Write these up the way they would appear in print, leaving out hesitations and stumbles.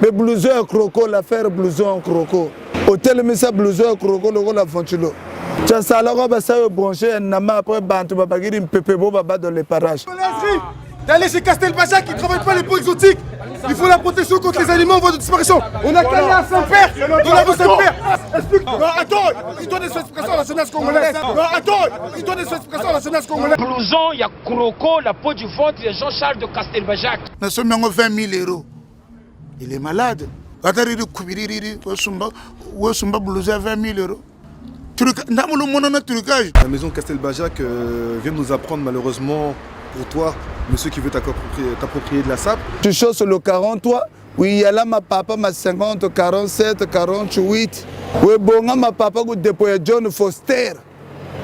Mais blouson croco, l'affaire blouson croco. Hôtel Missa blouson croco, le rôle à Fontulo. Tu as ça, alors, ça va brancher un nama après Bantou Babagiri, un pépébo baba dans les parages. D'aller chez Castelbajac qui ne travaille pas les peaux exotiques. Il faut la protection contre les animaux en voie de disparition. On a gagné à Saint-Père, dans la rue Saint-Père. Explique. Non, attends, il donne des explications à la jeunesse congolaise. Non, attends, il donne des explications à la jeunesse congolaise. Blouson, il y a Croco, la peau du ventre, il y a Jean-Charles de Castelbajac. Nous sommes en 20 000 euros. Il est malade. La maison Castelbajac vient de nous apprendre malheureusement pour toi, monsieur qui veut t'approprier de la SAP. Tu choses le 43, oui, il y a là ma papa, ma 50, 47, 48. Oui, bon, ma papa, vous déployez John Foster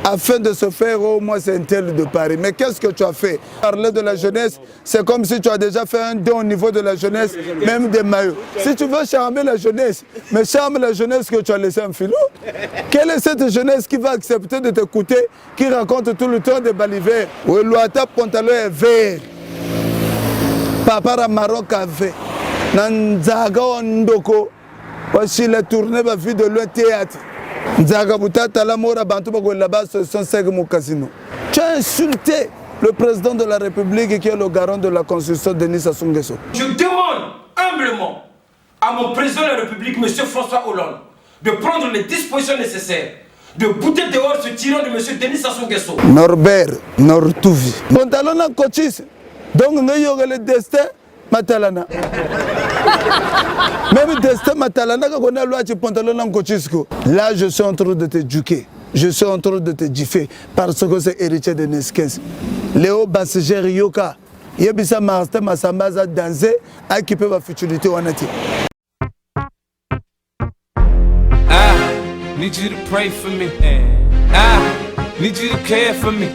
afin de se faire au moins un tel de Paris. Mais qu'est-ce que tu as fait? Parler de la jeunesse, c'est comme si tu as déjà fait un don au niveau de la jeunesse, même des maillots. Si tu veux charmer la jeunesse, mais charme la jeunesse que tu as laissé un filou. Quelle est cette jeunesse qui va accepter de t'écouter, qui raconte tout le temps des balivers? Oui, l'ouata pantalon est vert. Papa ra Maroc a fait. Nanzaga ondoko. Voici la tournée va vie de le théâtre. Tu as insulté le président de la République qui est le garant de la Constitution, Denis Sassou Nguesso. Je demande humblement à mon président de la République, M. François Hollande, de prendre les dispositions nécessaires, de bouter dehors ce tyran de M. Denis Sassou Nguesso. Norbert, Nortouvi. Pantalon en coachis. Donc, nous avons le destin. Matalana. Même destin Matalana, quand on a loi de pantalon en coachisco. Là, je suis en train de te juquer. Je suis en train de te giffer parce que c'est héritier de Neskens. Léo Bassiger Yoka. Yebisa Martin Massambaza danser, à qui peut ma futurité ou anati. I need you to pray for me. I need you to care for me.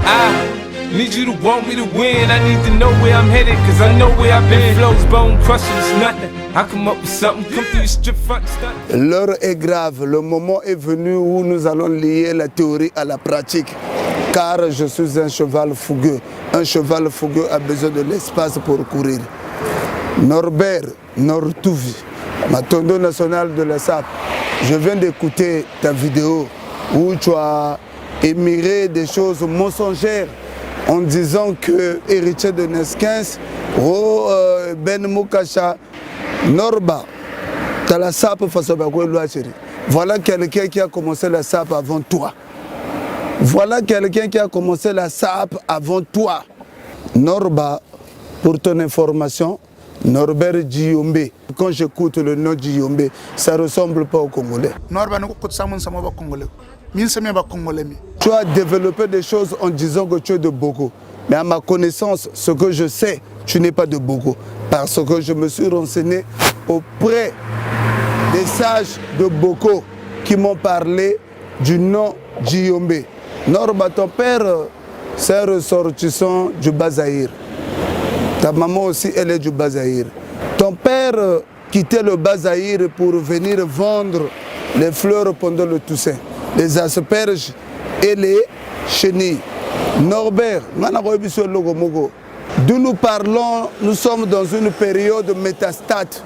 I need you to want me to win. I need to know where I'm headed, cause I know where I've been. Flows, bone crushing, it's nothing. I come up with something, come through the strip front stunt. L'heure est grave, le moment est venu où nous allons lier la théorie à la pratique. Car je suis un cheval fougueux. Un cheval fougueux a besoin de l'espace pour courir. Norbert Nortouvi, ma tondo nationale de la SAP, je viens d'écouter ta vidéo où tu as émiré des choses mensongères en disant que héritier de Neskens, Ben Moukasha, Norba, tu as la SAP face à Bagoué-Loacheri. Voilà quelqu'un qui a commencé la SAP avant toi. Voilà quelqu'un qui a commencé la SAP avant toi. Norba, pour ton information, Norbert Djiyombe. Quand j'écoute le nom Djiyombe, ça ne ressemble pas au Congolais. Norba, nous sommes Congolais. Tu as développé des choses en disant que tu es de Boko. Mais à ma connaissance, ce que je sais, tu n'es pas de Boko. Parce que je me suis renseigné auprès des sages de Boko qui m'ont parlé du nom Djiyombe. Norba, ton père, c'est un ressortissant du Bazaïr. Ta maman aussi, elle est du Bazaïr. Ton père quittait le Bazaïr pour venir vendre les fleurs pendant le Toussaint, les asperges et les chenilles. Norbert, d'où nous parlons, nous sommes dans une période métastate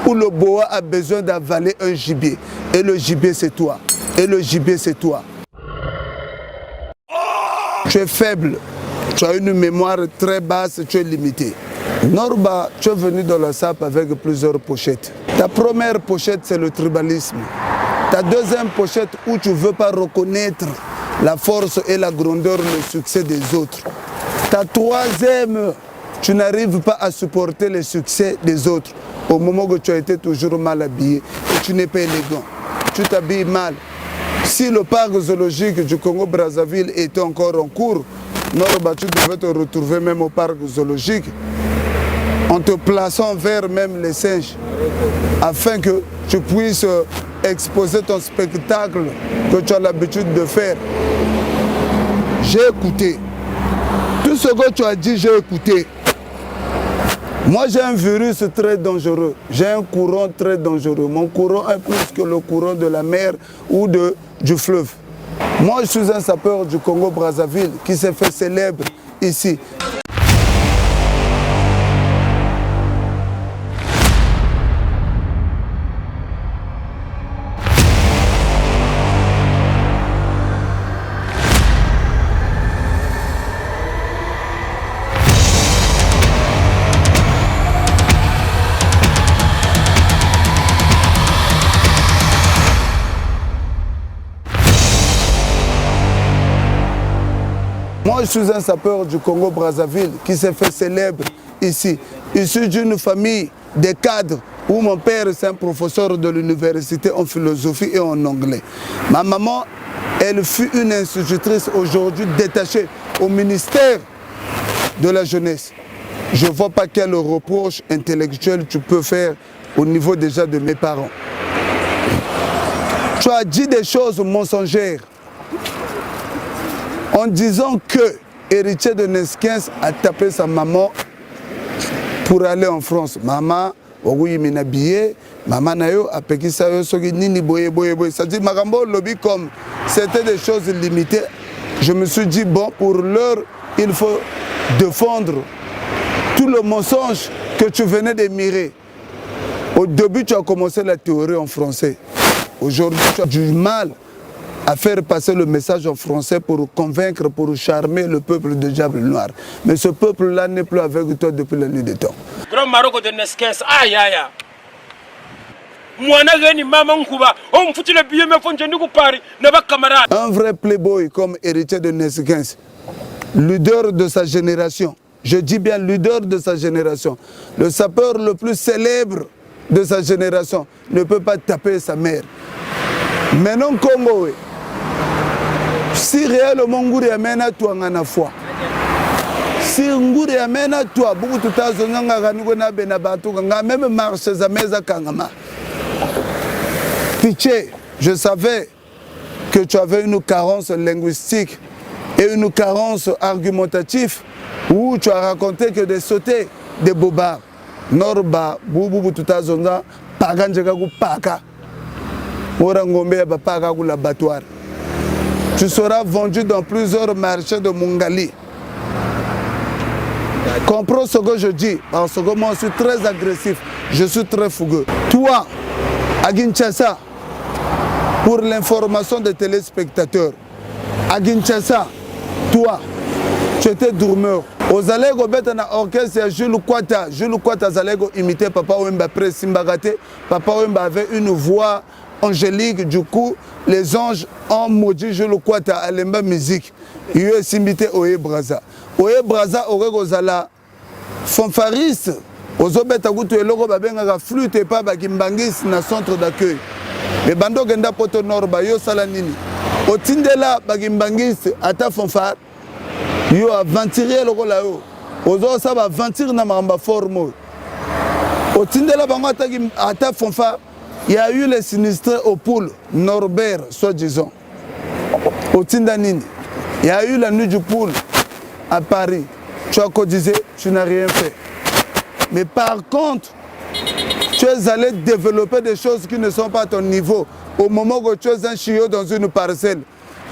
où le boa a besoin d'avaler un gibier. Et le gibier, c'est toi. Et le gibier, c'est toi. Tu es faible, tu as une mémoire très basse, tu es limité. Norba, tu es venu dans la SAP avec plusieurs pochettes. Ta première pochette, c'est le tribalisme. Ta deuxième pochette, où tu ne veux pas reconnaître la force et la grandeur, le succès des autres. Ta troisième, tu n'arrives pas à supporter le succès des autres. Au moment où tu as été toujours mal habillé et tu n'es pas élégant. Tu t'habilles mal. Si le parc zoologique du Congo-Brazzaville était encore en cours, Norba, tu devais te retrouver même au parc zoologique en te plaçant vers même les singes afin que tu puisses exposer ton spectacle que tu as l'habitude de faire. J'ai écouté. Tout ce que tu as dit, j'ai écouté. Moi, j'ai un virus très dangereux. J'ai un courant très dangereux. Mon courant est plus que le courant de la mer ou du fleuve. Moi, je suis un sapeur du Congo-Brazzaville qui s'est fait célèbre ici. Moi, je suis un sapeur du Congo-Brazzaville qui s'est fait célèbre ici. Issu d'une famille de cadres où mon père est un professeur de l'université en philosophie et en anglais. Ma maman, elle fut une institutrice aujourd'hui détachée au ministère de la jeunesse. Je ne vois pas quel reproche intellectuel tu peux faire au niveau déjà de mes parents. Tu as dit des choses mensongères en disant que héritier de Neskens a tapé sa maman pour aller en France. Maman, oui, mais habillé, maman nayo a péki ça yo soki nini boye boye boye. Ça dit magambo lobby comme c'était des choses limitées. Je me suis dit bon, pour l'heure, il faut défendre tout le mensonge que tu venais d'émirer. Au début, tu as commencé la théorie en français. Aujourd'hui, tu as du mal à faire passer le message en français pour convaincre, pour charmer le peuple de Diable Noir. Mais ce peuple-là n'est plus avec toi depuis la nuit des temps. Grand Maroc de Neskens, aïe aïe aïe. Un vrai playboy comme héritier de Neskens, leader de sa génération, je dis bien leader de sa génération, le sapeur le plus célèbre de sa génération, ne peut pas taper sa mère. Maintenant, Congo, si réellement Ngouri amène à toi en foi, si Ngouri amène à toi, beaucoup de temps, même marche à mesa kangama. Pitié, je savais que tu avais une carence linguistique et une carence argumentative où tu as raconté que des sautés, des bobards. Norba, boubou tout à zonda, paganjeka gu paka. Orangombe ba paka gu l'abattoir. Tu seras vendu dans plusieurs marchés de Mungali. Comprends ce que je dis, parce que moi je suis très agressif, je suis très fougueux. Toi, à Kinshasa, pour l'information des téléspectateurs, à Kinshasa, toi, tu étais dormeur. Aux Alego Betana orchestre, Jules Kwata Zalego imitait Papa Wemba après Simbagate. Papa Wemba avait une voix angélique, du coup, les anges ont maudit Jules Kwata à l'emba musique. Il a imité Oye Braza. Oye Braza, Orego Zala, fanfariste. Aux Obeta Goutou et Logo Babenga flûte et pas Bakimbangis dans le centre d'accueil. Les bandos Genda Poto Norba, Yo Salanini. Au Tindela Bakimbangis, Ata fanfare. Yo aventuré le rôle là-haut. Ozo ça va aventurer na mamba forme. Au Tindela bango ata fonfa, il y a eu les sinistrés au pool Norbert soi-disant. Au Tindanini, il y a eu la nuit du pool à Paris. Tu as cotisé, tu n'as rien fait. Mais par contre, tu es allé développer des choses qui ne sont pas à ton niveau au moment où tu es un chiot dans une parcelle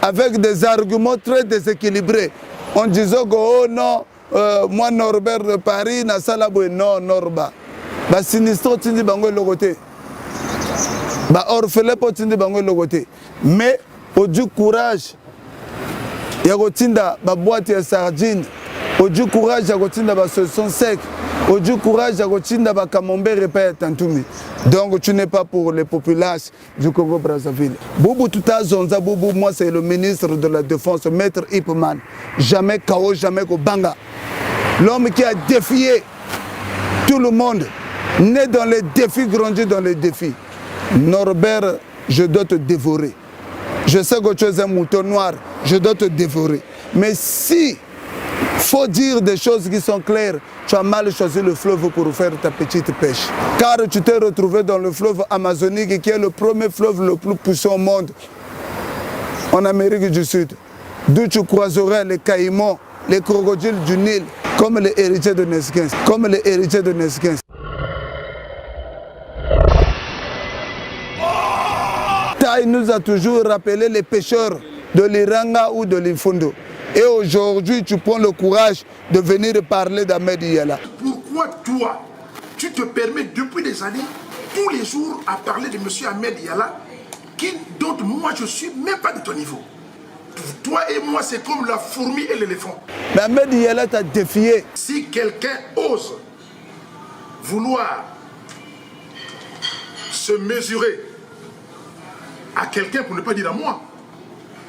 avec des arguments très déséquilibrés. En disant que oh non, moi Norbert de Paris, na salaboué, non, Norba. Ba sinistro tindi bango logoté. Ba orphelin po tindi bango logoté. Mais au du courage, ya gotinda ba boîte ya sardine. Au du courage, ya gotinda ba solution sec. Au du courage, ya gotinda ba camembert répète tantumi. Donc tu n'es pas pour les populations du Congo-Brazzaville. Boubou Touta Zonza, Boubou, moi c'est le ministre de la Défense, Maître Ipman. Jamais Kao, jamais Kobanga. L'homme qui a défié tout le monde, né dans les défis, grandi dans les défis. Norbert, je dois te dévorer. Je sais que tu es un mouton noir, je dois te dévorer. Mais si faut dire des choses qui sont claires, tu as mal choisi le fleuve pour faire ta petite pêche. Car tu t'es retrouvé dans le fleuve amazonique qui est le premier fleuve le plus puissant au monde en Amérique du Sud. D'où tu croiserais les caïmans, les crocodiles du Nil, comme les héritiers de Neskens. Comme les héritiers de Neskens. Taï nous a toujours rappelé les pêcheurs de l'Iranga ou de l'Infundo. Et aujourd'hui, tu prends le courage de venir parler d'Ahmed Yala. Pourquoi toi, tu te permets depuis des années, tous les jours, à parler de M. Ahmed Yala, dont moi je ne suis même pas de ton niveau? Toi et moi, c'est comme la fourmi et l'éléphant. Mais Ahmed Yala t'a défié. Si quelqu'un ose vouloir se mesurer à quelqu'un, pour ne pas dire à moi,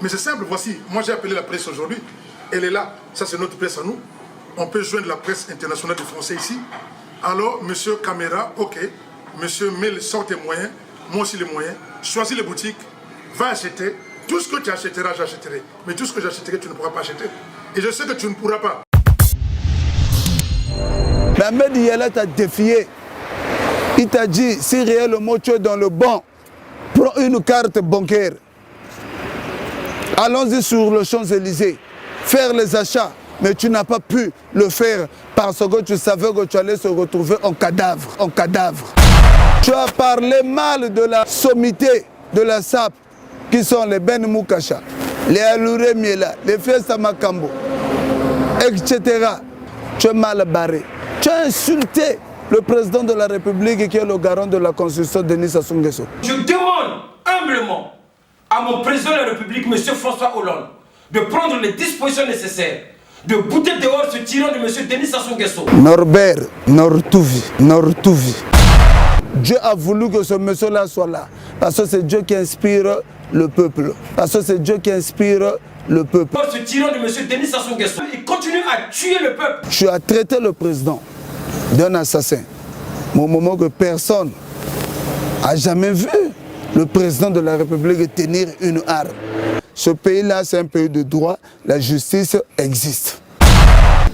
mais c'est simple, voici, moi j'ai appelé la presse aujourd'hui, elle est là. Ça, c'est notre presse à nous. On peut joindre la presse internationale de français ici. Alors, monsieur Caméra, ok. Monsieur Mel sort tes moyens. Moi aussi les moyens. Choisis les boutiques. Va acheter. Tout ce que tu achèteras, j'achèterai. Mais tout ce que j'achèterai, tu ne pourras pas acheter. Et je sais que tu ne pourras pas. Ahmed Yala t'a défié. Il t'a dit, si réellement tu es dans le banc, prends une carte bancaire. Allons-y sur le Champs-Élysées, faire les achats. Mais tu n'as pas pu le faire parce que tu savais que tu allais se retrouver en cadavre. Tu as parlé mal de la sommité de la SAP, qui sont les Ben Moukasha, les Alouré Miela, les Fiesta Makambo, etc. Tu es mal barré. Tu as insulté le président de la République qui est le garant de la Constitution, Denis Sassou Nguesso. Je demande humblement à mon président de la République, M. François Hollande, de prendre les dispositions nécessaires, de bouter dehors ce tyran de M. Denis Sassou Nguesso. Norbert, Nortouvi. Dieu a voulu que ce monsieur-là soit là. Parce que c'est Dieu qui inspire le peuple. Ce tyran de M. Denis Sassou Nguesso, il continue à tuer le peuple. Tu as traité le président d'un assassin. Au moment que personne n'a jamais vu le président de la République tenir une arme. Ce pays-là, c'est un pays de droit. La justice existe.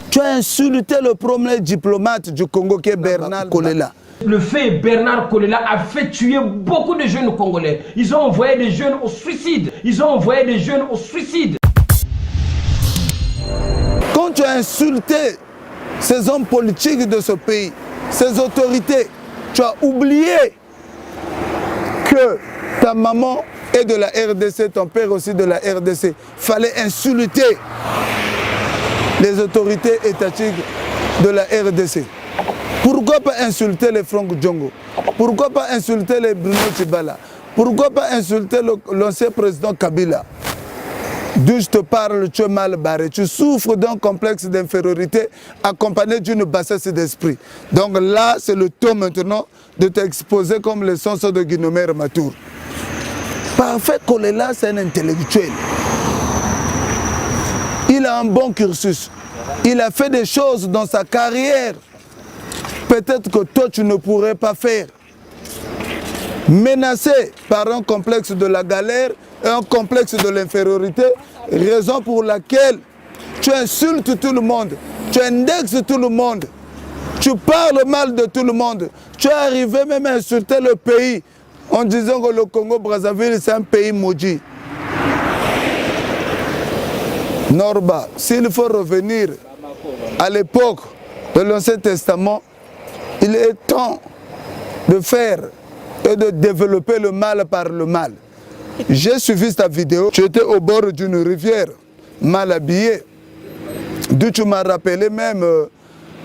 Tu as insulté le premier diplomate du Congo qui est Bernard Kolela. Le fait Bernard Kolela a fait tuer beaucoup de jeunes Congolais. Ils ont envoyé des jeunes au suicide. Quand tu as insulté ces hommes politiques de ce pays, ces autorités, tu as oublié que ta maman est de la RDC, ton père aussi de la RDC. Fallait insulter les autorités étatiques de la RDC. Pourquoi pas insulter les Franck Djongo? Pourquoi pas insulter les Bruno Tibala? Pourquoi pas insulter l'ancien président Kabila? D'où je te parle, tu es mal barré. Tu souffres d'un complexe d'infériorité accompagné d'une bassesse d'esprit. Donc là, c'est le temps maintenant de t'exposer comme le sens de Guinomère Matour. Parfait Kolela, c'est un intellectuel. Il a un bon cursus. Il a fait des choses dans sa carrière. Peut-être que toi, tu ne pourrais pas faire. Menacé par un complexe de la galère et un complexe de l'infériorité, raison pour laquelle tu insultes tout le monde, tu indexes tout le monde, tu parles mal de tout le monde. Tu es arrivé même à insulter le pays en disant que le Congo-Brazzaville, c'est un pays maudit. Norba, s'il faut revenir à l'époque de l'Ancien Testament, il est temps de faire et de développer le mal par le mal. J'ai suivi ta vidéo, tu étais au bord d'une rivière, mal habillé. D'où tu m'as rappelé même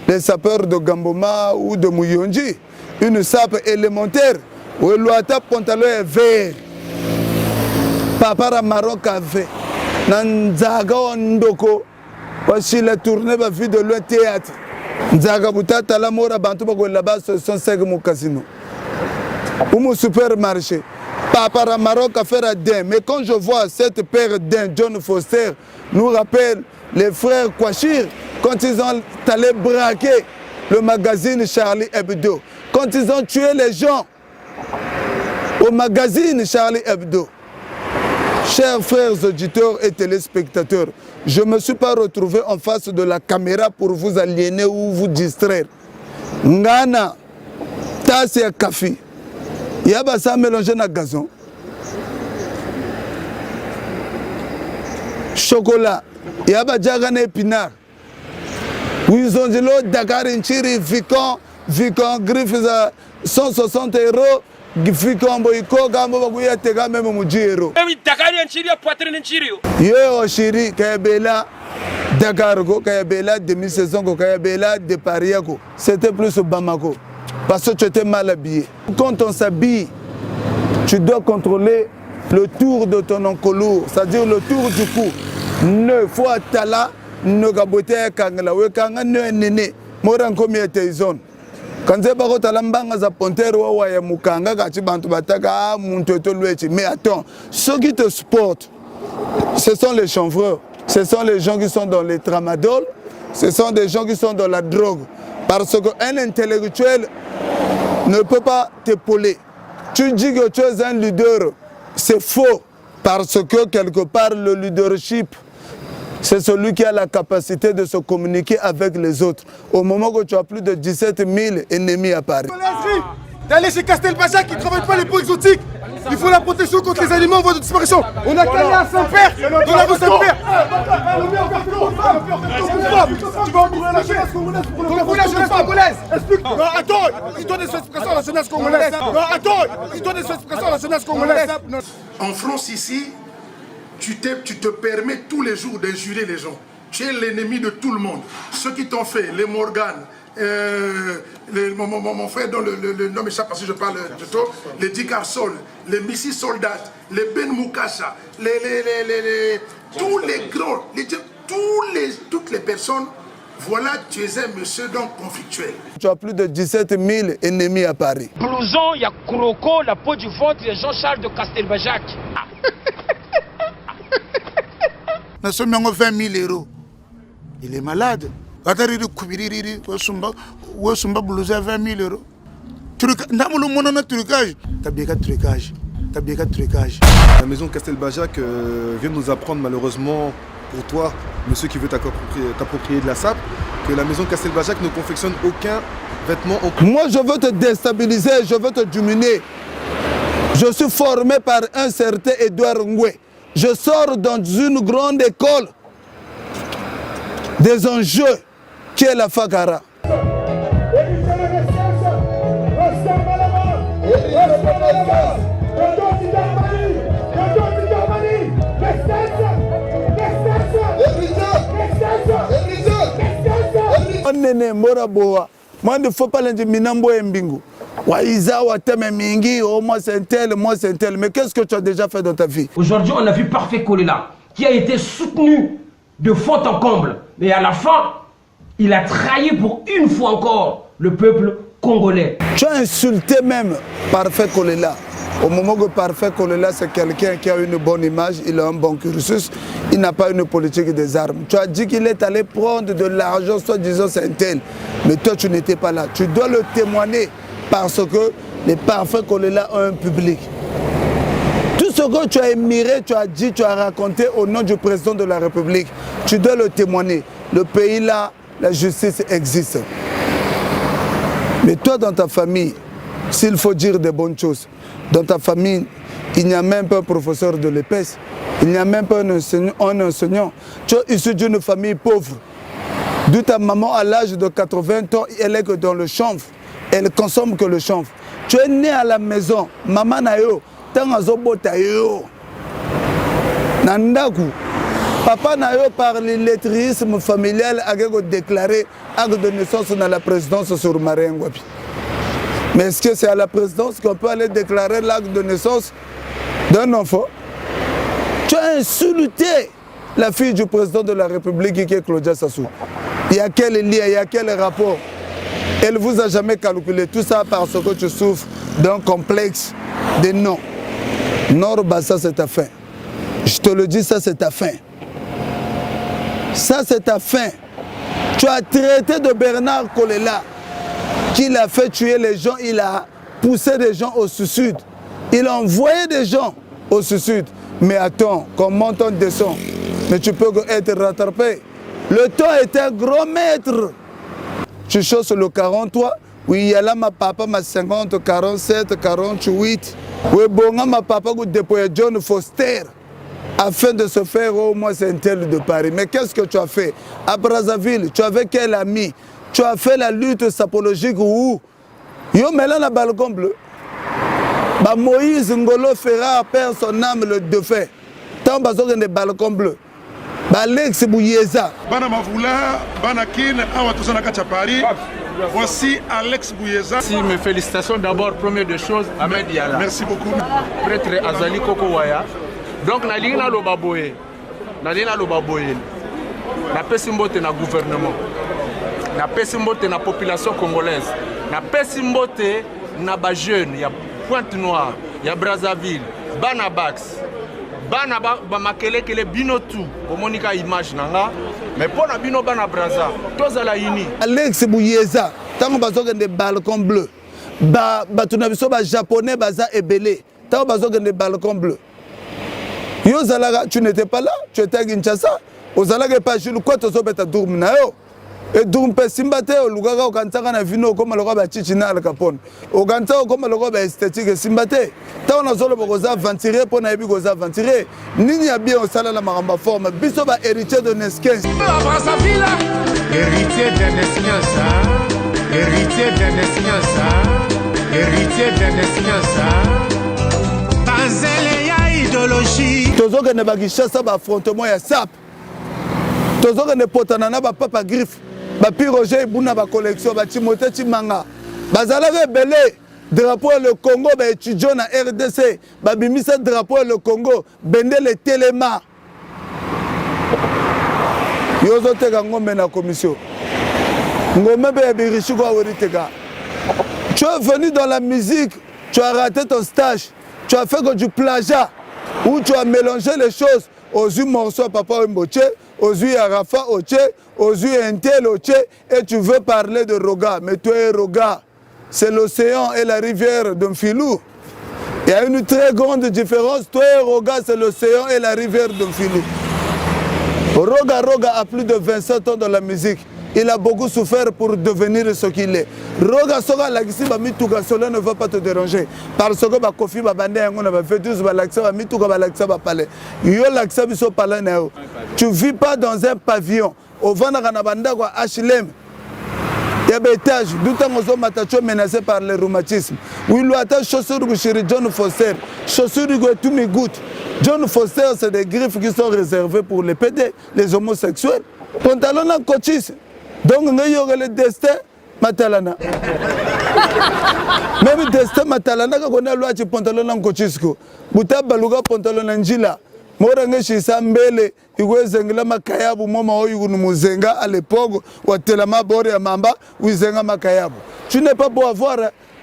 les sapeurs de Gamboma ou de Mouyonji. Une sape élémentaire où le pantalon est vert. Papa marron café. Nanzaga Ndoko. Voici la tournée va vie de loin théâtre. Nzaga Boutata la mora bantu bako là-bas sont 5 mon casino. Ou mon supermarché. Papa Maroc a fait la dinde. Mais quand je vois cette paire d'un John Foster nous rappelle les frères Kouachir quand ils ont allé braquer le magazine Charlie Hebdo. Quand ils ont tué les gens au magazine Charlie Hebdo. Chers frères auditeurs et téléspectateurs, je ne me suis pas retrouvé en face de la caméra pour vous aliéner ou vous distraire. Ngana, tasse et café. Il y a ça mélangé na gazon. Chocolat. Il y a un épinard. Ils ont dit l'autre Dakar Inchiri, Vicon, Griffes à 160 €. Vicon Boyko, Gambo Bagouya Tega même Moujiro. Oui, Dakar Inchiri, poitrine Inchiri. Yo, Chiri, Kayabela, Dakar, Kayabela, demi-saison, Kayabela, de Pariago. C'était plus au Bamako. Parce que tu étais mal habillé. Quand on s'habille, tu dois contrôler le tour de ton encolure, c'est-à-dire le tour du cou. Ne faut atala, ne gabote kangala, we kanga ne nene, moran komi ete zone. Quand c'est pas que l'ambanga za ponter ou ya mukanga gati bantu bataka muntu eto luechi. Mais attends, ceux qui te supportent, ce sont les chanvreurs. Ce sont les gens qui sont dans les tramadol, ce sont des gens qui sont dans la drogue. Parce qu'un intellectuel ne peut pas t'épauler. Tu dis que tu es un leader, c'est faux. Parce que quelque part, le leadership, c'est celui qui a la capacité de se communiquer avec les autres. Au moment où tu as plus de 17 000 ennemis à Paris. D'aller chez Castelbajac qui ne travaille pas les pots exotiques. Il faut la protection contre les animaux en voie de disparition. On a gagné à Saint-Père, dans la rue Saint-Père. Tu vas ouvrir la jeunesse congolaise pour la jeunesse congolaise. Explique. Non, attends, il donne des explications à la jeunesse congolaise. Non, attends, il donne des explications à la jeunesse congolaise. En France, ici, tu te permets tous les jours d'injurer les gens. Tu es l'ennemi de tout le monde. Ceux qui t'ont fait, les Morgan, mon frère dont le nom échappe parce que je parle de toi, les Dick Carson, les Missy Soldats, les Ben Moukassa, tous les grands, toutes les personnes, voilà, tu es un monsieur donc conflictuel. Tu as plus de 17 000 ennemis à Paris. Blouson, il y a Croco, la peau du ventre de Jean-Charles de Castelbajac. Nous sommes 20 000 euros. Il est malade. La maison Castelbajac vient de nous apprendre malheureusement pour toi, monsieur qui veut t'approprier de la SAP, que la maison Castelbajac ne confectionne aucun vêtement en... Moi je veux te déstabiliser, je veux te diminuer. Je suis formé par un certain Edouard Ngoué. Je sors dans une grande école des enjeux qui est la Fakara. Moi, il ne faut pas l'indiminambo et mbingu. Waiza, wateme mingi, oh moi c'est un tel, moi c'est un tel. Mais qu'est-ce que tu as déjà fait dans ta vie? Aujourd'hui, on a vu Parfait Kolela, qui a été soutenu de fond en comble. Mais à la fin, il a trahi pour une fois encore le peuple congolais. Tu as insulté même Parfait Kolela. Au moment où Parfait Kolela, c'est quelqu'un qui a une bonne image, il a un bon cursus, il n'a pas une politique des armes. Tu as dit qu'il est allé prendre de l'argent, soit disant c'est un tel. Mais toi, tu n'étais pas là. Tu dois le témoigner parce que les Parfait Kolela ont un public. Tout ce que tu as émiré, tu as dit, tu as raconté au nom du président de la République, tu dois le témoigner. Le pays là, la justice existe. Mais toi, dans ta famille, s'il faut dire des bonnes choses, dans ta famille, il n'y a même pas un professeur de l'EPS, il n'y a même pas un enseignant. Tu es issu d'une famille pauvre. D'où ta maman, à l'âge de 80 ans, elle est que dans le chanvre. Elle consomme que le chanvre. Tu es né à la maison, maman na yo, tangazobota yo. Nandaku. Papa na yo par l'illettrisme familial a déclaré acte de naissance dans la présidence sur Marengwapi. Mais est-ce que c'est à la présidence qu'on peut aller déclarer l'acte de naissance d'un enfant? Tu as insulté la fille du président de la République qui est Claudia Sassou. Il y a quel lien, il y a quel rapport? Elle ne vous a jamais calculé tout ça parce que tu souffres d'un complexe de non. Norba, ça c'est ta fin. Je te le dis, ça c'est ta fin. Ça c'est ta fin. Tu as traité de Bernard Kolela, qu'il a fait tuer les gens, il a poussé des gens au sud. Il a envoyé des gens au sud. Mais attends, qu'on monte, on descend. Mais tu peux être rattrapé. Le temps est un grand maître. Tu choses le 43, oui, il y a là ma papa, ma 50, 47, 48. Oui, bon, ma papa, vous déployez John Foster, afin de se faire au moins un tel de Paris. Mais qu'est-ce que tu as fait? À Brazzaville, tu avais quel ami? Tu as fait la lutte sapologique où? Yo, mais là, on a balcon bleu. Bah, Moïse Ngolo Ferrar perd son âme le défunt. Tant que des balcons bleus. Alex Bouyeza. Bana Mavoula, Bana Kin, Awatosana Paris. Voici Alex Bouyeza. Si, mes félicitations d'abord, première des choses, Ahmed Yala. Merci beaucoup. Prêtre Azali Kokowaya. Donc, Nalina Lobaboye. Nalina Lobaboye. La Pessimbote na gouvernement. La Pessimbote na population congolaise. La Pessimbote na ba jeune. Il y a Pointe Noire, il y a Brazzaville, Banabax. bana ba makelekele bino tout bomonika image nanga mais pona bino bana braza tozala ini Alex Bouyeza tango bazokende balcon bleu bato na biso ba japonais baza ebele tango bazokende balcon bleu yo zalaka tu n'étais pas là tu étais à Kinshasa ozalaka pas Jules quoi tozobeta dourm na yo et dourm pe simbate olukaka okantaka na vino okoma lokwa ba chichi na alkapone okantaka okoma lokwa ba esthétique simbate tango nazoloba koza aventurier mpo na yebi koza aventurier nini ya bien osalala makambo forme biso ba héritier de Neskens héritier de Neskens héritier de Neskens héritier de Neskens banzele ya idéologie tozokende bakishasa baaffrontement ya sap tozokende potana na bapapa griffe bapi Roger Ibuna bacollection batimote Chimanga bazalaka ebele drapeau le Congo baétudiant na RDC babimisa drapeau le Congo bendele telema yozoteka ngombe na commission ngombe be birichiko aweriteka. Tu es venu dans la musique, tu as raté ton stage, tu as fait que du plagiat où tu as mélangé les choses aux yeux morceaux Papa Mboche, aux yeux Arafa Oche, aux yeux Intel Oche, et tu veux parler de Roga. Mais toi, Roga, c'est l'océan et la rivière de Mfilou. Il y a une très grande différence. Toi, Roga, c'est l'océan et la rivière de Mfilou. Roga a plus de 27 ans dans la musique. Il a beaucoup souffert pour devenir ce qu'il est. Roga Soga Lagisi Bamituka, cela ne va pas te déranger. Parce que Bakofi Babande Yangon a fait tous Balaxa Bamituka Balaxa Bapale. Yo Laxa Biso Palaneo. Tu ne vis pas dans un pavillon. Au Vanaganabanda ou HLM. Il y a des étages. D'où t'as matacho menacé par le rhumatisme. Oui, lui attache chaussures chez John Foster. Chaussures de tout mes gouttes. John Foster, c'est des griffes qui sont réservées pour les PD, les homosexuels. Pantalon en coachis. Donc, il y aurait le destin Matalana. Même le destin Matalana, quand on a l'ouache pantalon en coachis. Bouta baluga pantalon en gila. Morange Sambele, Iwezengla Makayabu, Moma Muzenga à l'époque, ou Telama Bore à Mamba, ou Zenga Makayabu. Tu n'es pas beau à voir,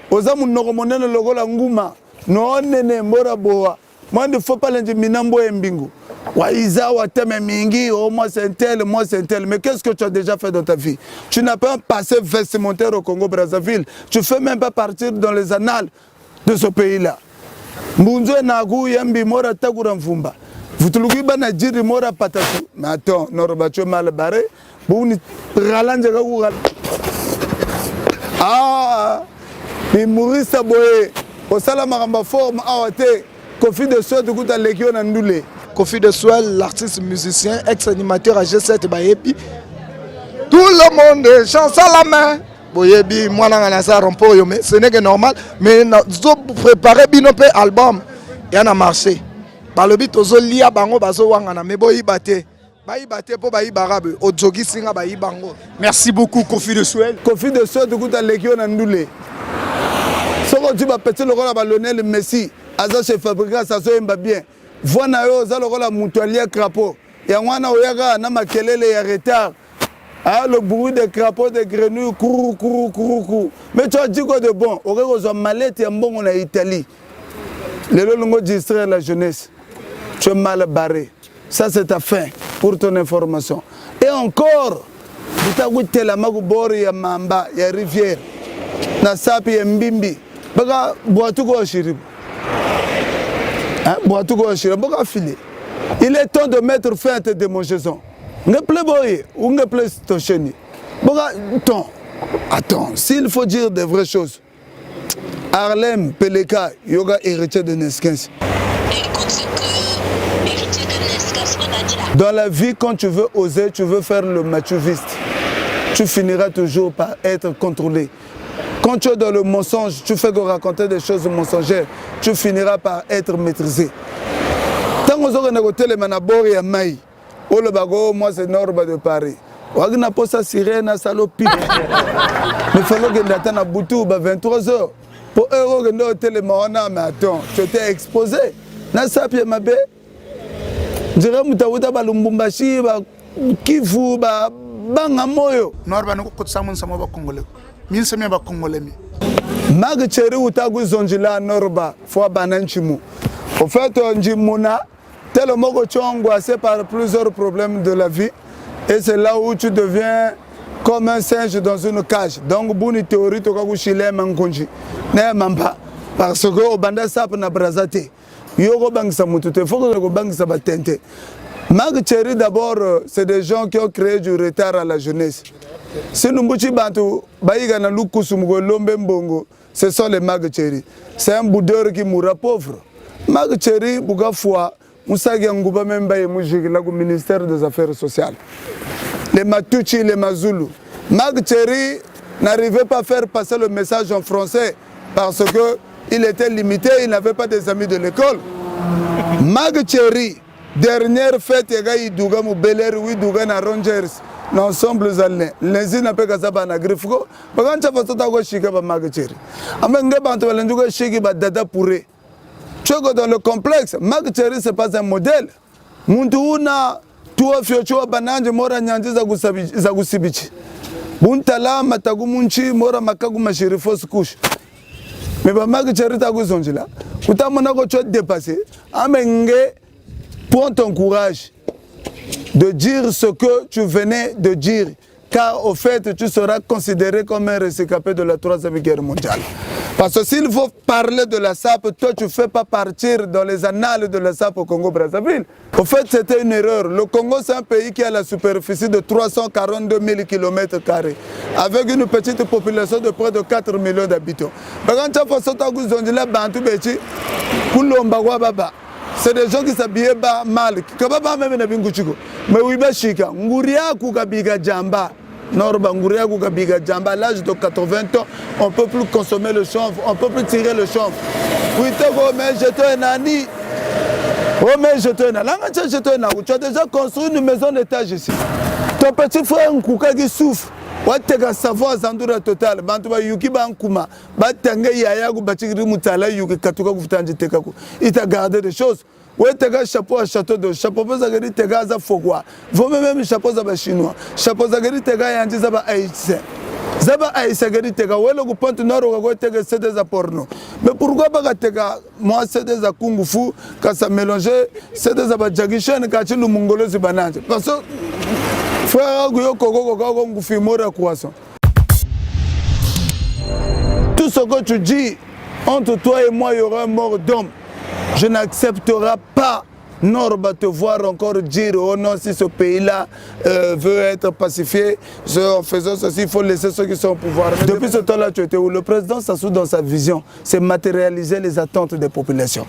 aux amours Noromonen le logo Languma, non, Nene Mora Boa. Moi, il ne faut pas l'indire Minambo et Mbingo. Waiza, Watame Mingi, oh, moi c'est un tel. Mais qu'est-ce que tu as déjà fait dans ta vie? Tu n'as pas un passé vestimentaire au Congo-Brazzaville. Tu ne fais même pas partir dans les annales de ce pays-là. Mbunzo Nagu Yambi Mora Taguramfumba. Vous te l'oubliez, na diri Mora Patatu. Mais attends, Norbacho mal barré. Bouni Ralanje Goural. Ah, mais Maurice Saboé. Au Salamaramba forme Awate. Kofi de Suède, du coup, à l'équipe en Ndoulé. Kofi de Suède, l'artiste musicien, ex-animateur à G7 Bayebi. Tout le monde chante à la main. Boyebi, moi, ce n'est que normal. Mais nous avons préparé un album. Et on a marché. Par le but, nous avons lié à Bango, mais merci beaucoup, Kofi de Suède. Kofi de Suède, du coup, à l'équipe en Ndoulé. Ce que tu vas péter le rôle à Lionel Messi. Aza chez fabricant ça soit bien. Voilà yo za lokola mutualia crapaud. Ya mwana oyaga na makelele ya retard. Ah le bruit des crapauds des grenouilles courou. Mais tu as dit quoi de bon? Aurait aux mallette ya mbongo na Italie. Les longo distraire la jeunesse. Tu es mal barré. Ça c'est ta fin pour ton information. Et encore, tu as goûté la magubori ya mamba ya rivière. Na sapi ya mbimbi. Baka boatu ko shiribu. Il est temps de mettre fin à tes démangeaisons. Attends, s'il faut dire des vraies choses. Harlem, Peleka, yoga héritier de Neskens. Dans la vie, quand tu veux oser, tu veux faire le machuviste, tu finiras toujours par être contrôlé. Quand tu es dans le mensonge, tu fais que raconter des choses mensongères, tu finiras par être maîtrisé. Tant que vous avez des manabori et maï, ou le bago, moi c'est Norba de Paris. Ou avez pas ça sirène à salopi. Mais il faut que vous attendez à Boutou 23 h. Pour eux, vous avez des télémana, mais attends, tu étais exposé. N'a pas pied ma bé. Je dirais que vous avez des Lumbumbashi, Kivu, Bangamoyo. Norba nous coûte ça, mon samoa congolais. Mag Cheri Utagu Zonjila Norba, Foi Bananchimu. Au fait, Njimuna, tellement que tu es angoissé par plusieurs problèmes de la vie. Et c'est là où tu deviens comme un singe dans une cage. Donc, bonne théorie, tu as chilé mankonji. Parce que au banda sap na brazate. Yoko bang sa mutute, faut que bang sa batente. Mag Thierry d'abord, c'est des gens qui ont créé du retard à la jeunesse. Si nous mouchi bantu, baïga na lukusumugo lombe mbongo, ce sont les Mag Thierry. C'est un boudeur qui mourra pauvre. Mag Thierry, bouga fois, Moussagi Ngouba même baye moujik, là, au ministère des Affaires sociales. Les Matuchi, les Mazulu. Mag Thierry n'arrivait pas à faire passer le message en français parce qu'il était limité, il n'avait pas des amis de l'école. Mag Thierry, dernière fête, il y a eu Bel-Air, oui, na Rangers, l'ensemble zalne. Les n'a pas qu'à na grifko. Parce que tu as fait ça, tu as Mag Thierry. Amenge bantu balenjuga shiki ba dada pourri. Tu es dans le complexe. Mag Thierry c'est pas un modèle. Muntu una tuwa fiochua bananje mora nyanji za gusibichi. Buntala matagu munchi mora makagu mashirifo skush. Mais ba Mag Thierry ta guzonjila. Kutamona ko tu es dépassé. Amenge prends ton courage de dire ce que tu venais de dire, car au fait, tu seras considéré comme un rescapé de la Troisième Guerre mondiale. Parce que s'il faut parler de la SAP, toi, tu ne fais pas partir dans les annales de la SAP au Congo-Brazzaville. Au fait, c'était une erreur. Le Congo, c'est un pays qui a la superficie de 342 000 km², avec une petite population de près de 4 millions d'habitants. C'est des gens qui s'habillaient mal. Mais oui, Ngouria Koukabiga Djamba. Norba Ngouria Koukabiga Djamba. À l'âge de 80 ans, on ne peut plus consommer le chanvre, on ne peut plus tirer le chanvre. Oui, tu as déjà construit une maison d'étage ici. Ton petit frère Nkouka qui souffre. Watega savoir zandura total bantu ba yuki bankuma batanga yaya ku bachigiri mutala yuki katuka kufutanji tekaku ita garder des choses wetega chapeau à château de chapeau zagari tega za fogwa vont même chapeau za ba chinois chapeau zagari tega yanji za ba haïtien zaba haïtien gari tega welo ku ponte nord ko tega c'est des porno mais pourquoi pas tega moi c'est des kung fu quand ça mélanger c'est des ba jagishan ka chilu mongolo zibananje parce que frère, tout ce que tu dis, entre toi et moi, il y aura un mort d'homme. Je n'accepterai pas, Norba, te voir encore dire, oh non, si ce pays-là veut être pacifié, en faisant ceci, il faut laisser ceux qui sont au pouvoir. Depuis ce temps-là, tu étais où? Le président s'assout dans sa vision, c'est matérialiser les attentes des populations.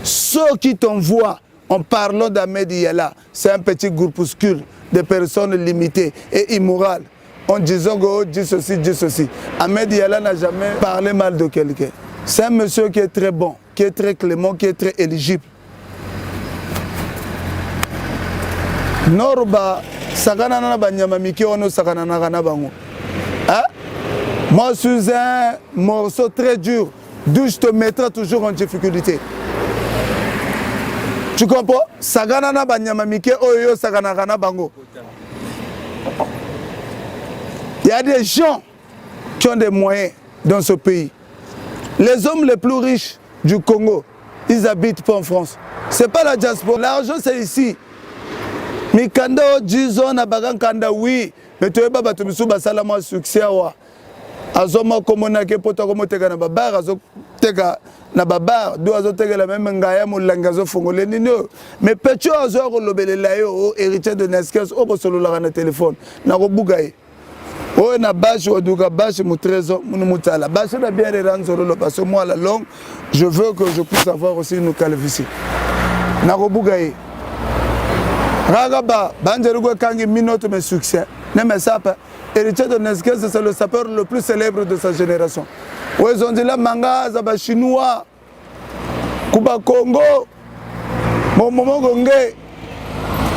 Ceux qui t'envoient en parlant d'Ahmed Yala, c'est un petit groupuscule de personnes limitées et immorales. En disant que dit ceci, dit ceci. Ahmed Yala n'a jamais parlé mal de quelqu'un. C'est un monsieur qui est très bon, qui est très clément, qui est très éligible. Norba, sakanana banyamamiki ono sakanana kana bango. Moi je suis un morceau très dur, d'où je te mettrai toujours en difficulté. Tu comprends? Saganana banyamamike oyo saganana bango. Il y a des gens qui ont des moyens dans ce pays. Les hommes les plus riches du Congo, ils habitent pas en France. C'est pas la diaspora. L'argent c'est ici. Mikanda disons na bagankanda oui, mais tu es pas batumisu basala moi succès wa. Azoma komona ke pota komoteka na babar azoteka na babar do azoteka la même ngaya mulanga zo fongole nino mais pecho azo kolobelela yo héritier de Neskes o bosolola na téléphone na ko bugaye o na bashi oduka bashi mu trésor mu mutala bashi na bien les ranzolo parce que moi la longue je veux que je puisse avoir aussi une calvitie na ko bugaye ragaba banjerugo kangi minote mes succès ne me sapa. Héritier de Neskes, c'est le sapeur le plus célèbre de sa génération. Où ils ont dit là, manga, zaba chinois, Kuba Congo, mon moment gongé,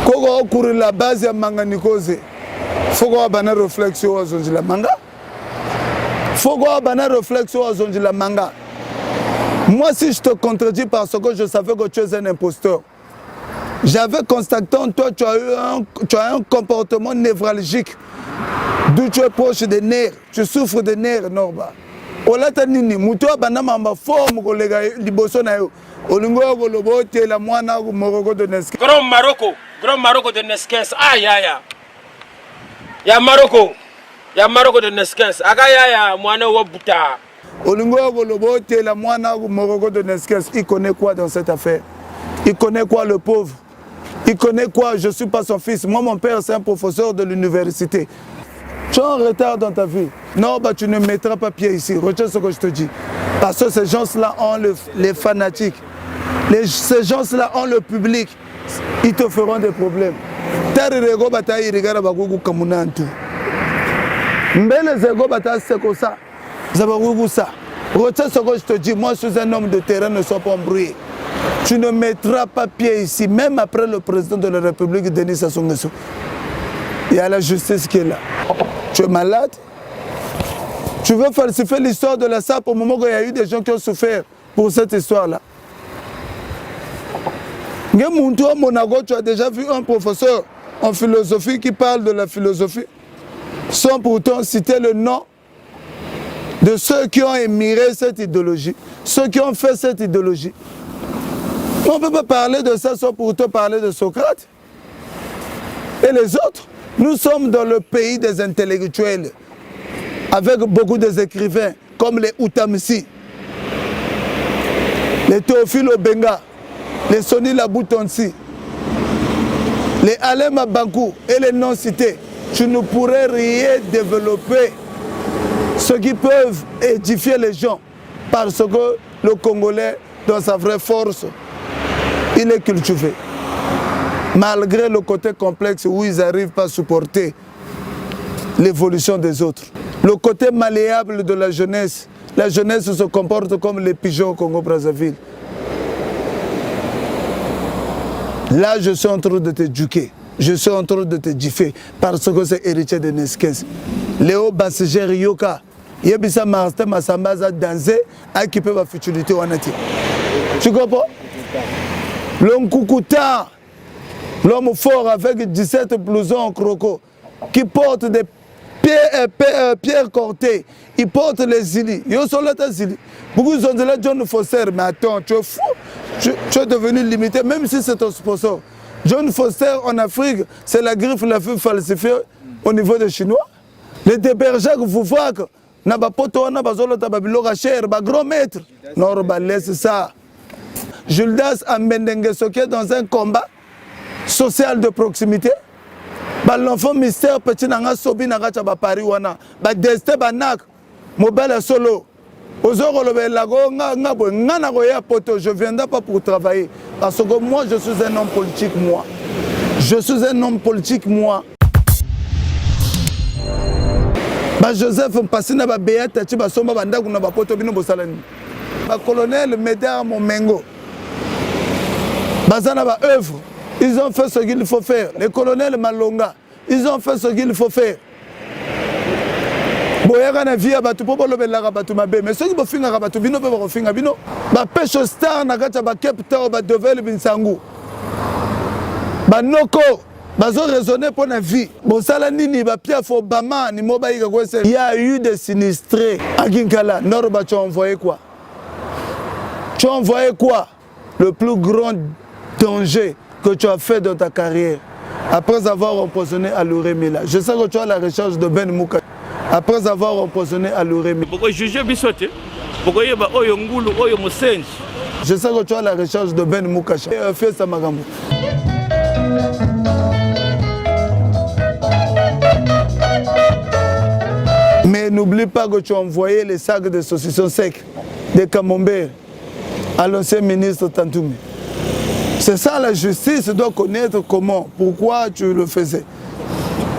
Kogo courir la base ya manga nikose. Faut qu'on ait une réflexion aux gens de la manga. Faut qu'on ait une réflexion aux gens de la manga. Moi, si je te contredis parce que je savais que tu es un imposteur, j'avais constaté en toi, tu as un comportement névralgique. D'où tu es proche des nerfs, tu souffres des nerfs, Norba. olata nini muto abanda mamba forme kolega liboso na yo olingo kolobo te la mwana moko de Nesquens Grand Marocco de Nesquens ya Marocco de Nesquens ya mwana wa buta olingo kolobo te la mwana moko de Nesquens. Il connaît quoi dans cette affaire? Il connaît quoi le pauvre? Il connaît quoi? Je suis pas son fils. Moi mon père c'est un professeur de l'université. Tu es en retard dans ta vie. Non, bah, tu ne mettras pas pied ici. Retiens ce que je te dis. Parce que ces gens-là ont les fanatiques. Ces gens-là ont le public. Ils te feront des problèmes. Tarego bataille regarde bagugu kamunantu. Mbele zego bataille c'est comme ça. Zabagugu ça. Retiens ce que je te dis. Moi je suis un homme de terrain, ne sois pas embrouillé. Tu ne mettras pas pied ici, même après le président de la République, Denis Sassou Nguesso. Il y a la justice qui est là. Tu es malade? Tu veux falsifier l'histoire de la SAP au moment où il y a eu des gens qui ont souffert pour cette histoire-là. Monaco, tu as déjà vu un professeur en philosophie qui parle de la philosophie sans pourtant citer le nom de ceux qui ont émiré cette idéologie, ceux qui ont fait cette idéologie. On ne peut pas parler de ça sans pourtant parler de Socrate et les autres. Nous sommes dans le pays des intellectuels, avec beaucoup d'écrivains, comme les Outamsi, les Théophile Obenga, les Soni Laboutonsi, les Alema Bankou et les non-cités. Tu ne pourrais rien développer, ceux qui peuvent édifier les gens, parce que le Congolais, dans sa vraie force, il est cultivé. Malgré le côté complexe où ils n'arrivent pas à supporter l'évolution des autres. Le côté malléable de la jeunesse se comporte comme les pigeons au Congo-Brazzaville. Là, je suis en train de t'éduquer, je suis en train de te differ parce que c'est héritier de Nesquens. Léo Bassiger Yoka, Yebisa Martin Massambaza Danzé, a qui peut ma futilité ou anati. Tu comprends? L'homme Koukouta, l'homme fort avec 17 blousons en croco, qui porte des pierres cortées, il porte les zili. Yo sont là, zili. Beaucoup sont là, John Foster, mais attends, tu es fou, tu es devenu limité, même si c'est ton sponsor. John Foster en Afrique, c'est la griffe la plus falsifiée au niveau des Chinois. Les Déberjac, Foufak, Nabapoto, Nabazolo, Tababilo, Racher, grand maître. Non, laisse ça. Juldas Ambendengue Soké dans un combat social de proximité. L'enfant mystère petit nanga sobi nanga chaba Paris wana. Destin banak mobile solo. Ozoro lobe lago nga bo ngana go ya poto. Je viendrai pas pour travailler parce que moi je suis un homme politique moi. Je suis un homme politique moi. Joseph Mpassina ba beata ti ba somba banda kuna ba poto bino bosalani. Colonel Médard Momengo. Bazana ba œuvre, ils ont fait ce qu'il faut faire. Les colonels Malonga, ils ont fait ce qu'il faut faire. Boyaga na via batu popo lobela batu mabe, mais ceux qui bo finga batu bino pe bo finga bino, ba pêche star na kata ba Cape Town ba Devel Binsangu. Ba noko bazo raisonner pour la vie. Bon sala nini ba Pierre Fobama ni moba ika kwese. Il y a eu des sinistrés à Kinkala. Norba tu as envoyé quoi? Tu as envoyé quoi? Le plus grand danger que tu as fait dans ta carrière après avoir empoisonné Alouré Mila. Je sais que tu as la recherche de Ben Mouka. Après avoir empoisonné Alouré Mila. Pourquoi juger Bissoté? Pourquoi il y a Oyongulu, Oyomosenj? Je sais que tu as la recherche de Ben Mouka. Fais ça, Magambo. Mais n'oublie pas que tu as envoyé les sacs de saucissons secs, des camemberts, à l'ancien ministre Tantoumi. C'est ça la justice, doit connaître comment, pourquoi tu le faisais.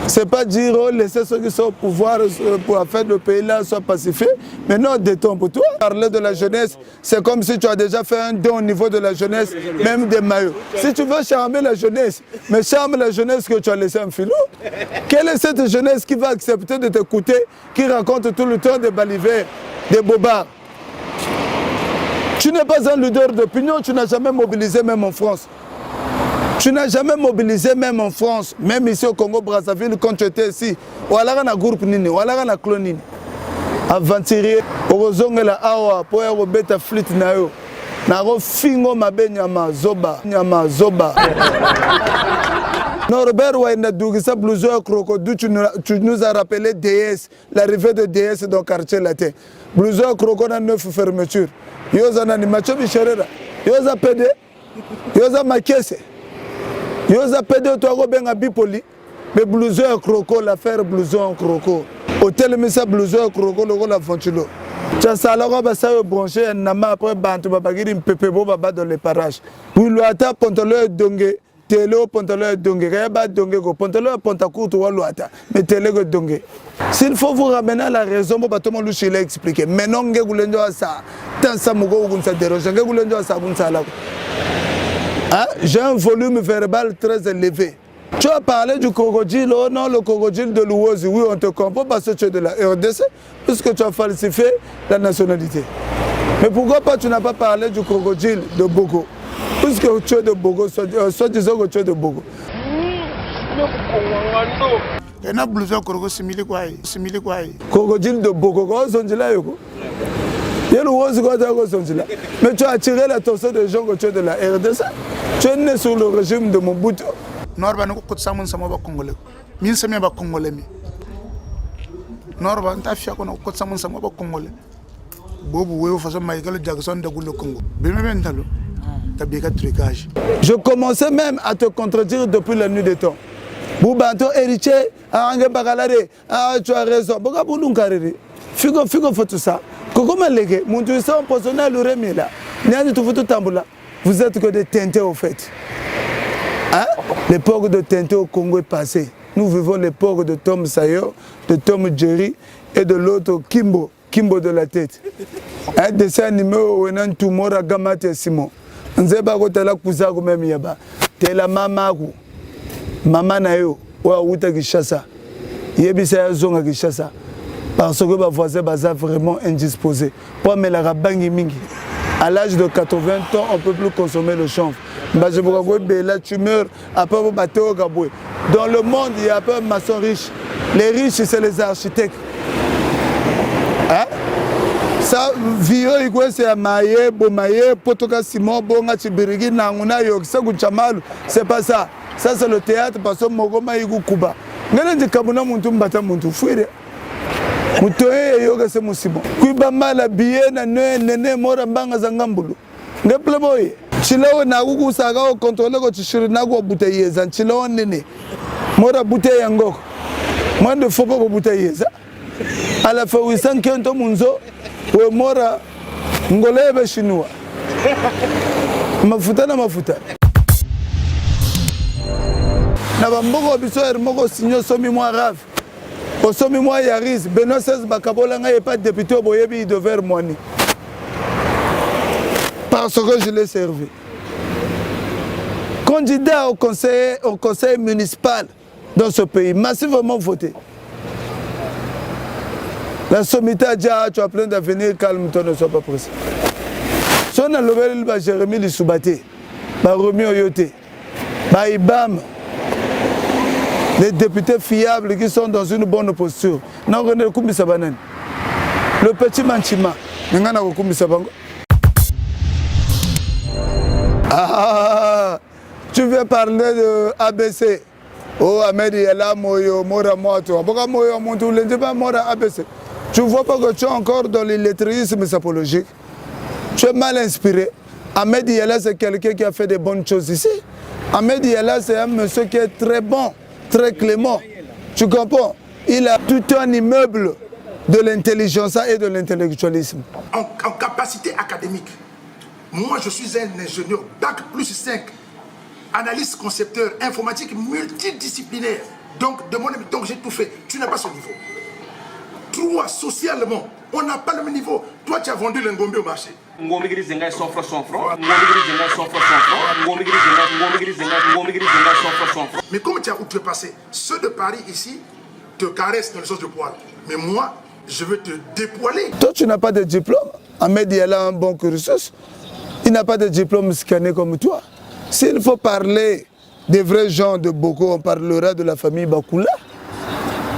C'est pas dire oh, laisser ceux qui sont au pouvoir pour faire le pays là soit pacifié, mais non, détends pour toi. Parler de la jeunesse, c'est comme si tu as déjà fait un don au niveau de la jeunesse, même des maillots. Si tu veux charmer la jeunesse, mais charme la jeunesse que tu as laissé un filou. Quelle est cette jeunesse qui va accepter de t'écouter, qui raconte tout le temps des balivers, des bobards? Tu n'es pas un leader d'opinion, tu n'as jamais mobilisé même en France. Tu n'as jamais mobilisé même en France, même ici au Congo-Brazzaville quand tu étais ici. Ou alors un groupe nini, ou alors un clone nini. aventurier okozongela awa po ya kobeta flite na yo nako fingo mabe nyama zoba Norbert Waïna Dougissa blouson crocodile, tu nous as rappelé DS, l'arrivée de DS dans le quartier latin. Blouson crocodile a 9 fermetures. Yoza Nanimacho Bicharera, Yoza PD, Yoza Makese, Yoza PD, toi Robin Bipoli, mais blouson croco, l'affaire blouson croco. Hôtel Missa blouson croco, le rôle à Fontulo. Tu as ça, la robe à ça branché, un nama après Bantu Babagiri, un pépébo baba dans les parages. Vous lui avez pantalon dongé. Télé au pantalon dongé, kaya dongé go pantalon pantacourt ou alouata, mais télé go dongé. S'il faut vous ramener à la raison, bon bateau mon louche l'a expliqué. Mais non nge goulenjo ça, tant ça mugo ou gunsa dérange, nge goulenjo ça gunsa là. Hein? J'ai un volume verbal très élevé. Tu as parlé du crocodile, oh non, le crocodile de l'Ouozi, oui, on te comprend parce que tu es de la RDC, puisque tu as falsifié la nationalité. Mais pourquoi pas tu n'as pas parlé du crocodile de Bogo? Puisque tu es de Bogo, soit disant que tu es de Bogo. Il y a un blouson crocodile Crocodile de Bogo, il y a le rose mais tu as attiré l'attention des gens que tu es de la RDC. Tu es né sur le régime de Mobutu. Norba ko tsamun sama ba Congolais. Min sama ba Congolais mi. Norba nta fiya ko ko tsamun sama ba Congolais. Bobu wewe façon Michael Jackson de le Congo. Bimebentalo. Je commençais même à te contredire depuis la nuit des temps. Boubanto héritier, Arangé Bagalade, tu as raison. Boga Boulou Kariri. Figo faut tout ça. Comment légué, mon Dieu, ça empoisonné à l'oreille là. N'y tout tout tamboula. Vous êtes que des teintés au fait. Hein? L'époque de teinté au Congo est passée. Nous vivons l'époque de Tom Sayo, de Tom Jerry et de l'autre Kimbo de la tête. Un dessin animé où on a un tumor à Gamate et Simon. Nzeba ko tala kuzaku meme yaba tela mama ku mama na yo wa uta Kinshasa yebisa ya zonga Kinshasa parce que ba voisin baza vraiment indisposé pour me la rabangi mingi à l'âge de 80 ans on peut plus consommer le chanvre ba je vous vois la tumeur après au bateau gaboué dans le monde il y a peu maçon riche les riches c'est les architectes hein. Ça, vieux, c'est maye, bomaye, potoka simon, bonga chibirigi, nanguna yok, c'est pas ça. Ça, c'est le théâtre parce que Mogoma Igu Kuba. Nene de Kabuna Muntu Mbata Muntu, fouire. Mutoye yoga se musimo. Kuba mala biye na nene mora mbanga zangambulu. Ngeple boy. Chilao na gugu saga o kontrole ko chishiri na go bouteille zan chilao nene. Mora bouteille yangoko. Mwande foko ko bouteille za. Ala fa wisan kento munzo. We mora ngolebe chinois. Mafuta na mafuta. Na bamboko biso moko signo somi moi rave. Au somi moi Yaris, Benoît 16 Bakabola n'est pas député au Boyebi de Vermoini. Parce que je l'ai servi. Candidat au conseil municipal dans ce pays, massivement voté. La sommité a dit tu as plein d'avenir, calme-toi, ne sois pas pressé. Si on a levé Jérémy Lissoubaté, Romy Oyote, Ibam, les députés fiables qui sont dans une bonne posture. Non, René Koumissa Banan. Le petit Manchima, Nangana Koumissa Bango. Ah, tu veux parler de ABC. Oh, Ahmed Yala Moyo, Mora Moto. Pourquoi Moyo Montou, ne dis pas Mora ABC. Tu ne vois pas que tu es encore dans l'illettrisme sapologique. Tu es mal inspiré. Ahmed Yala, c'est quelqu'un qui a fait des bonnes choses ici. Ahmed Yala, c'est un monsieur qui est très bon, très clément. Tu comprends? Il a tout un immeuble de l'intelligence et de l'intellectualisme. En capacité académique, moi je suis un ingénieur Bac plus 5, analyste concepteur, informatique multidisciplinaire. Donc j'ai tout fait. Tu n'as pas ce niveau. Toi, socialement, on n'a pas le même niveau. Toi, tu as vendu l'Ngombe au marché. Mais comme tu as outrepassé, ceux de Paris ici te caressent dans le sens de poil. Mais moi, je veux te dépoiler. Toi, tu n'as pas de diplôme. Ahmed Yala a un bon cursus. Il n'a pas de diplôme scanné comme toi. S'il faut parler des vrais gens de Boko, on parlera de la famille Bakula.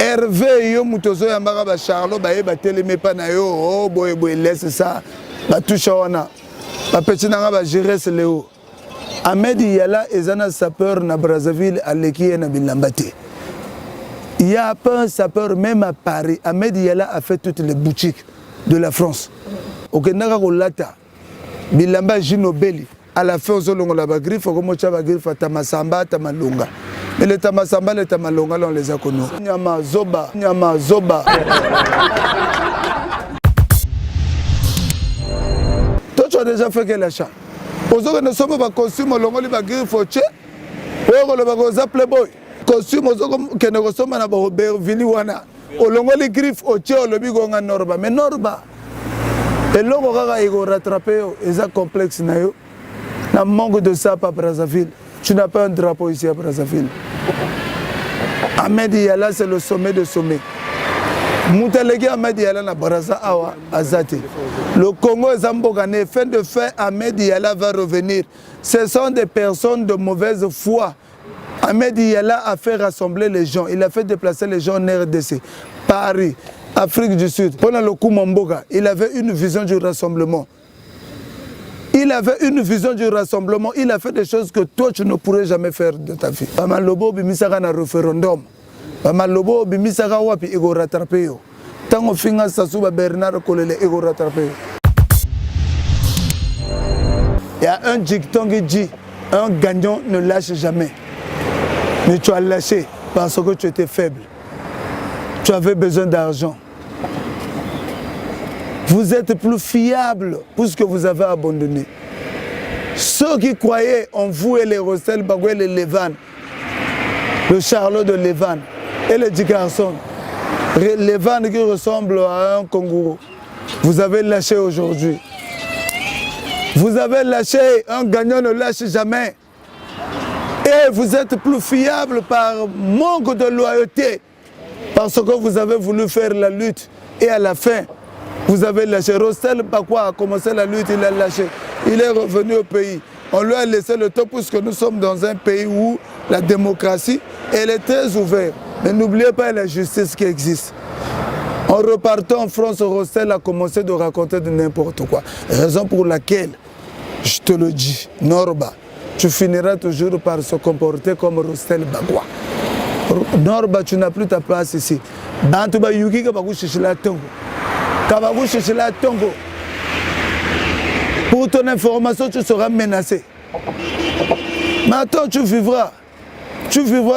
Hervé yo mutozo yambaka ba Charlot ba yeba teleme pa na yo oh boy boy laisse ça ba toucha wana ba petit nanga ba gérer ce léo Ahmed Yala ezana sapeur na Brazzaville aleki na bilambate. Il y a pas un sapeur même à Paris. Ahmed Yala a fait toutes les boutiques de la France. Okendaka kolata bilamba Ginobeli à la fin ozolongo la ba griffe comme cha ba griffe tamasamba tamalonga. Mais les tamasamba les tamalonga on les a connus. Nyama zoba. Toi tu as déjà fait quel achat? Aujourd'hui nous sommes pas costume longo li ba griffe oche. Oyo le ba goza playboy. Costume ozoko que nous sommes na ba Aubervilliers wana. Olongo li griffe oche olobi gonga Norba. Mais Norba et l'homme kaka ego rattraper eza complexe na yo. Na manque de ça à Brazzaville. Tu n'as pas un drapeau ici à Brazzaville. Ahmed Yala, c'est le sommet de sommet. Moutalegi Ahmed Yala na Brazza Awa Azate. Le Congo est Zambogane. Fin de fait, Ahmed Yala va revenir. Ce sont des personnes de mauvaise foi. Ahmed Yala a fait rassembler les gens. Il a fait déplacer les gens en RDC. Paris, Afrique du Sud. Pendant le coup Mamboga, il avait une vision du rassemblement. Il avait une vision du rassemblement. Il a fait des choses que toi, tu ne pourrais jamais faire de ta vie. Bamalobo bimisaka na référendum. Bamalobo bimisaka wapi ego rattraper yo. Tango finga sasuba Bernard Kolele ego rattraper yo. Il y a un dicton qui dit un gagnant ne lâche jamais. Mais tu as lâché parce que tu étais faible. Tu avais besoin d'argent. Vous êtes plus fiable puisque vous avez abandonné. Ceux qui croyaient en vous et les Rossel Bagoué, les Levan, le Charlot de Levan et les 10 garçons, Levan qui ressemble à un kangourou, vous avez lâché aujourd'hui. Vous avez lâché, un gagnant ne lâche jamais. Et vous êtes plus fiable par manque de loyauté parce que vous avez voulu faire la lutte et à la fin, vous avez lâché. Rossel Bakwa a commencé la lutte, il a lâché. Il est revenu au pays. On lui a laissé le temps puisque nous sommes dans un pays où la démocratie, elle est très ouverte. Mais n'oubliez pas la justice qui existe. En repartant en France, Rossel a commencé de raconter de n'importe quoi. Raison pour laquelle, je te le dis, Norba, tu finiras toujours par se comporter comme Rossel Bakwa. Norba, tu n'as plus ta place ici. Bantuba Yuki Kabakou Chichila Tongo. Kabakou Chichila Tongo. Pour ton information, tu seras menacé. Mais attends, tu vivras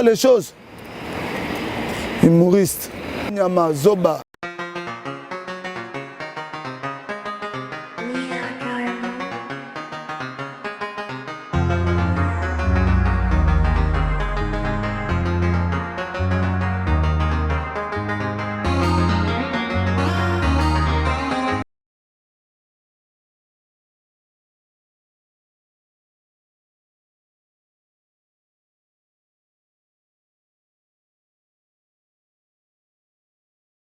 les choses. Humoriste. Nyama Zoba.